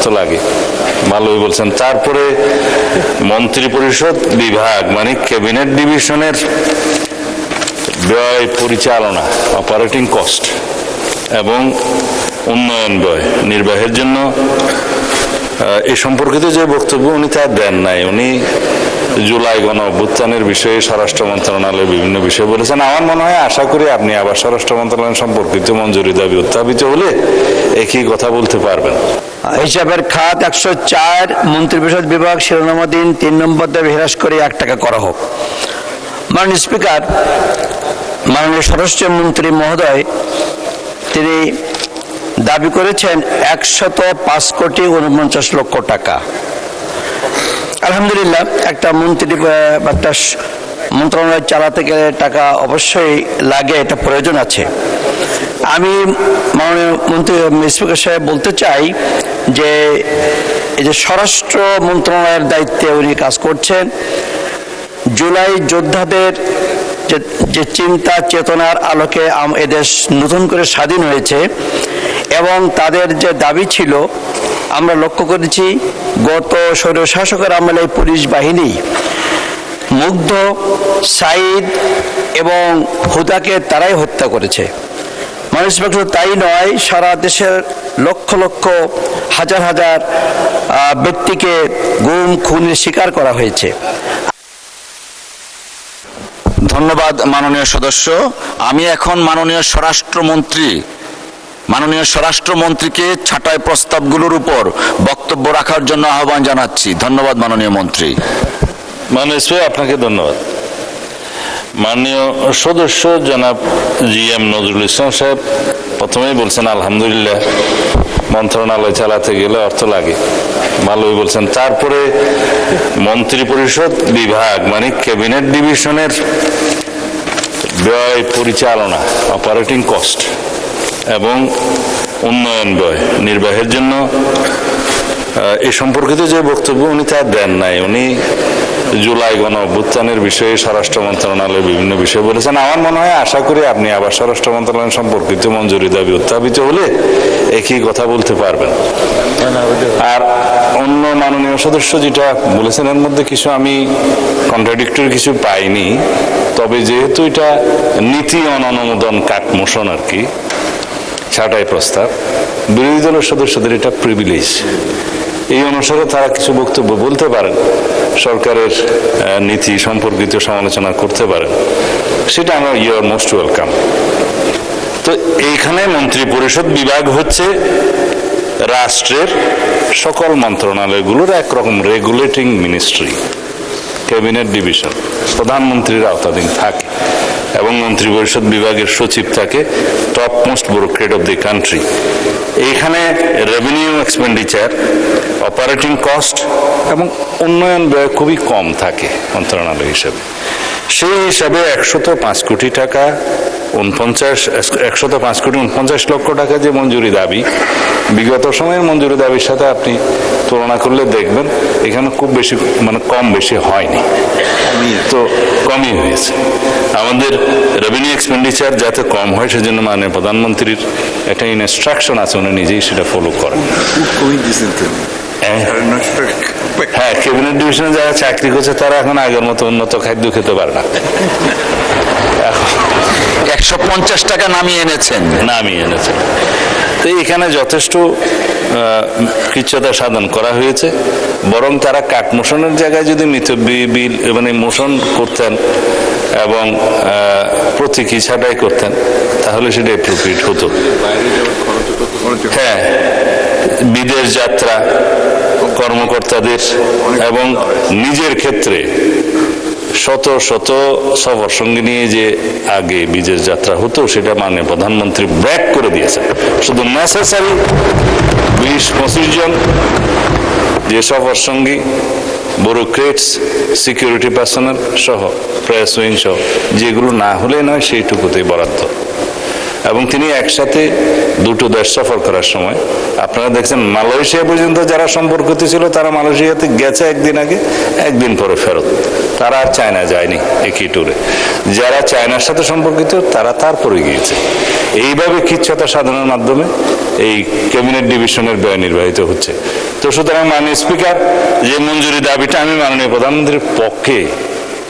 তো লাগে ভালোই বলছেন। তারপরে মন্ত্রী পরিষদ বিভাগ মানে ক্যাবিনেট ডিভিশনের ব্যয় পরিচালনা অপারেটিং কস্ট এবং উন্নয়ন ব্যয় নির্বাহের জন্য এ সম্পর্কিত যে বক্তব্য উনি তা দেন নাই। উনি জুলাই গণ অভ্যুত্থানের বিষয়ে স্বরাষ্ট্র মন্ত্রণালয়ের বিভিন্ন বিষয় বলেছেন। আমার মনে হয়, আশা করি আপনি আবার স্বরাষ্ট্র মন্ত্রণালয় সম্পর্কিত মঞ্জুরি দাবি উত্থাপিত হলে একই কথা বলতে পারবেন। হিসাবের খাত 104 মন্ত্রিপরিষদ বিভাগ শিরোনামাধীন 3 নম্বর দাবি হ্রাস করে 1 টাকা করা হোক। মাননীয় স্পিকার, মাননীয় স্বরাষ্ট্রমন্ত্রী মহোদয় তিনি দাবি করেছেন 105 কোটি 49 লক্ষ টাকা। আলহামদুলিল্লাহ, একটা মন্ত্রণালয় চালাতে গেলে টাকা অবশ্যই লাগে, এটা প্রয়োজন আছে। আমি মাননীয় মন্ত্রী স্পিকার সাহেব বলতে চাই যে এই যে স্বরাষ্ট্র মন্ত্রণালয়ের দায়িত্বে উনি কাজ করছেন, জুলাই যোদ্ধাদের যে চিন্তা চেতনার আলোকে এদেশ নতুন করে স্বাধীন হয়েছে এবং তাদের যে দাবি ছিল, আমরা লক্ষ্য করেছি গত স্বৈরশাসকের আমলে পুলিশ বাহিনী মুগ্ধ, সাইদ এবং হুদাকে তারাই হত্যা করেছে। মানুষ তাই নয়, সারা দেশের লক্ষ লক্ষ হাজার হাজার ব্যক্তিকে গুম খুনের শিকার করা হয়েছে। ধন্যবাদ মাননীয় সদস্য। আমি এখন মাননীয় স্বরাষ্ট্রমন্ত্রীকে ছাঁটাই প্রস্তাবগুলোর উপর বক্তব্য রাখার জন্য আহ্বান জানাচ্ছি। ধন্যবাদ মাননীয় মন্ত্রী। মাননীয় স্পিকার, আপনাকে ধন্যবাদ। মাননীয় সদস্য জনাব GM নজরুল ইসলাম সাহেব প্রথমেই বলছেন আলহামদুলিল্লাহ, মন্ত্রণালয় চালাতে গেলে অর্থ লাগে, ভালোই বলছেন। তারপরে মন্ত্রী পরিষদ বিভাগ মানে ক্যাবিনেট ডিভিশনের ব্যয় পরিচালনা অপারেটিং কস্ট এবং উন্নয়ন ব্যয় নির্বাহের জন্য এ সম্পর্কিত যে বক্তব্য উনি তা দেন নাই। উনি জুলাই গণ অভ্যুত্থানের বিষয়ে স্বরাষ্ট্র মন্ত্রণালয়ের বিভিন্ন বিষয় বলেছেন। আমার মনে হয়, আশা করি আপনি আবার স্বরাষ্ট্র মন্ত্রণালয় সম্পর্কিত মঞ্জুরি দাবি উত্থাপিত হলে একই কথা বলতে পারবেন। আর অন্য মাননীয় সদস্য যেটা বলেছেন এর মধ্যে কিছু আমি কন্ট্রাডিক্টরি কিছু পাইনি, তবে যেহেতু এটা নীতি অনুমোদন কাট মোশন আর কি, ছাঁটাই প্রস্তাব, বিরোধী দলের সদস্যদের এটা প্রিভিলেজ, এই অনুসারে তারা কিছু বক্তব্য বলতে পারেন, সরকারের নীতি সম্পর্কিত সমালোচনা করতে পারেন, সেটা আমরা ইউ আর মোস্ট ওয়েলকাম। তো এইখানে মন্ত্রী পরিষদ বিভাগ হচ্ছে রাষ্ট্রের সকল মন্ত্রণালয়গুলোর একরকম রেগুলেটিং মিনিস্ট্রি, ক্যাবিনেট ডিভিশন প্রধানমন্ত্রীর আওতাধীন থাকে এবং মন্ত্রী পরিষদ বিভাগের সচিব থাকে, top most bureaucrat of the country. এইখানে রেভিনিউ এক্সপেন্ডিচার, অপারেটিং কস্ট এবং উন্নয়ন ব্যয় খুবই কম থাকে মন্ত্রণালয় হিসেবে। সেই হিসাবে 105 কোটি টাকা 105 লক্ষ টাকা যে মঞ্জুরি দাবি, বিগত সময়ের মঞ্জুরি দাবির সাথে আপনি তুলনা করলে দেখবেন এখানে খুব বেশি কম বেশি হয়নি, তো কমই হয়েছে। আমাদের রেভিনিউ এক্সপেন্ডিচার যাতে কম হয় সেজন্য মাননীয় প্রধানমন্ত্রীর একটা ইনস্ট্রাকশন আছে, উনি নিজেই সেটা ফলো করেন। হ্যাঁ, ক্যাবিনেট ডিভিশনে যারা চাকরি করছে তারা এখন আগের মতো উন্নত খাদ্য খেতে পারে না। 150 টাকা নামিয়ে এনেছেন। তো এখানে যথেষ্ট কৃচ্ছতা সাধন করা হয়েছে। বরং তারা কাট মোশনের জায়গায় যদি বিল মোশন করতেন এবং প্রতীকী ছাঁটাই করতেন তাহলে সেটা অ্যাপ্রোপ্রিয়েট হতো। হ্যাঁ, বিদেশ যাত্রা কর্মকর্তাদের এবং নিজের ক্ষেত্রে শত শত সফর সঙ্গে নিয়ে যে আগে বিদেশ যাত্রা হতো সেটা মাননীয় প্রধানমন্ত্রী ব্যাক করে দিয়েছেন। শুধু নেসেসারি 20-25 জন যে সফর সঙ্গী, ব্যুরোক্রেটস, সিকিউরিটি পার্সোনাল সহ, প্রেস উইং সহ, যেগুলো না হলে নয় সেইটুকুতেই বরাদ্দ। এবং তিনি একসাথে দুটো দেশ সফর করার সময় আপনারা দেখছেন মালয়েশিয়া পর্যন্ত যারা সম্পর্কিত ছিল তারা মালয়েশিয়াতে গেছে একদিন আগে, একদিন পরে ফেরত, তারা আর চায়না যায়নি একই ট্যুরে। যারা চায়নার সাথে সম্পর্কিত তারা তারপরে গিয়েছে। এইভাবে কৃচ্ছতা সাধনের মাধ্যমে এই ক্যাবিনেট ডিভিশনের ব্যয় নির্বাহিত হচ্ছে। তো সুতরাং মাননীয় স্পিকার, যে মঞ্জুরি দাবিটা আমি মাননীয় প্রধানমন্ত্রীর পক্ষে